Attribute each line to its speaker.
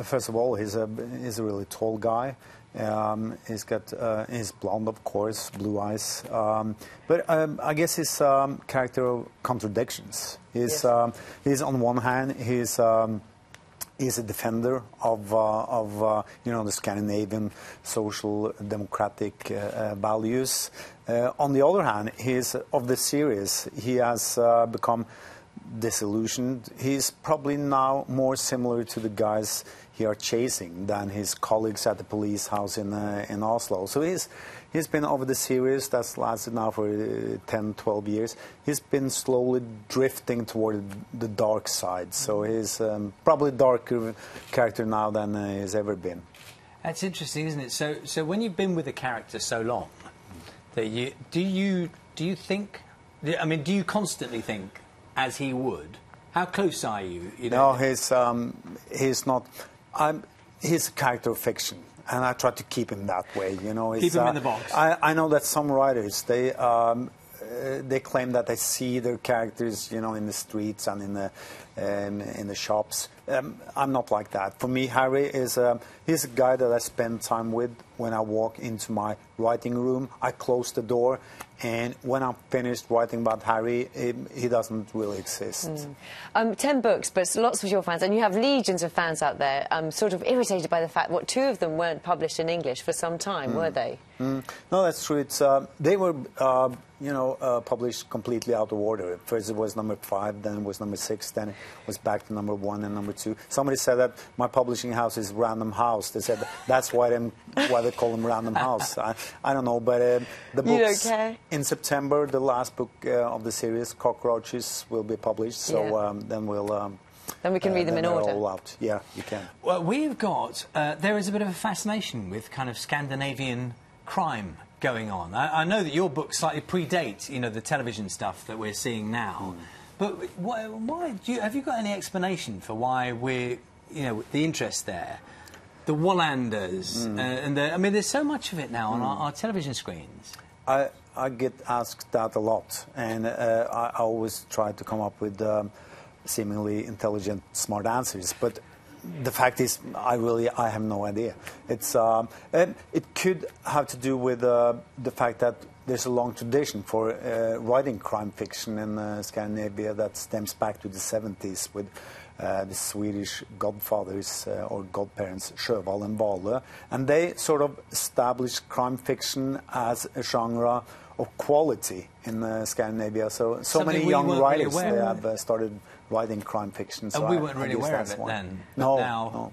Speaker 1: First of all, he's a really tall guy. He's blonde, of course, blue eyes. But I guess his character of contradictions. He's on one hand, he's a defender of the Scandinavian social democratic values. On the other hand, he's of the series. He has become disillusioned. He's probably now more similar to the guys he are chasing than his colleagues at the police house in Oslo. So he's been over the series that's lasted now for 10, 12 years. He's been slowly drifting toward the dark side. So he's probably a darker character now than he's ever been.
Speaker 2: That's interesting, isn't it? So when you've been with a character so long, that do you think? I mean, do you constantly think as he would? How close are you?
Speaker 1: No, he's not. He's a character of fiction, and I try to keep him that way. You know,
Speaker 2: keep him in the box.
Speaker 1: I know that some writers they claim that they see their characters, you know, in the streets and in the shops. I'm not like that. For me, Harry is he's a guy that I spend time with when I walk into my writing room. I close the door, and when I'm finished writing about Harry, he doesn't really exist.
Speaker 3: 10 books, but lots of your fans, and you have legions of fans out there, sort of irritated by the fact what 2 of them weren't published in English for some time, were they?
Speaker 1: No, that's true. It's they were published completely out of order. First it was number 5, then it was number 6, then it was back to number 1 and number 2. Somebody said that my publishing house is Random House. They said that's why they call them Random House. I don't know, but the books...
Speaker 3: You don't care?
Speaker 1: In September, the last book of the series, Cockroaches, will be published. So then we'll...
Speaker 3: then we can read them in order.
Speaker 1: All out. Yeah, you can.
Speaker 2: Well, we've got... there is a bit of a fascination with kind of Scandinavian crime going on. I know that your book slightly predates, you know, the television stuff that we're seeing now. But why have you got any explanation for why we're, you know, the interest there? The Wallanders, I mean, there's so much of it now on our television screens.
Speaker 1: I get asked that a lot, and I always try to come up with seemingly intelligent, smart answers. But the fact is, I have no idea. It's it could have to do with the fact that there's a long tradition for writing crime fiction in Scandinavia that stems back to the 70s with the Swedish godfathers or godparents Sjöwall and Wahlöö, and they sort of established crime fiction as a genre of quality in Scandinavia. So many young writers they have started writing crime fiction. So
Speaker 2: and we weren't really aware of it then.
Speaker 1: No.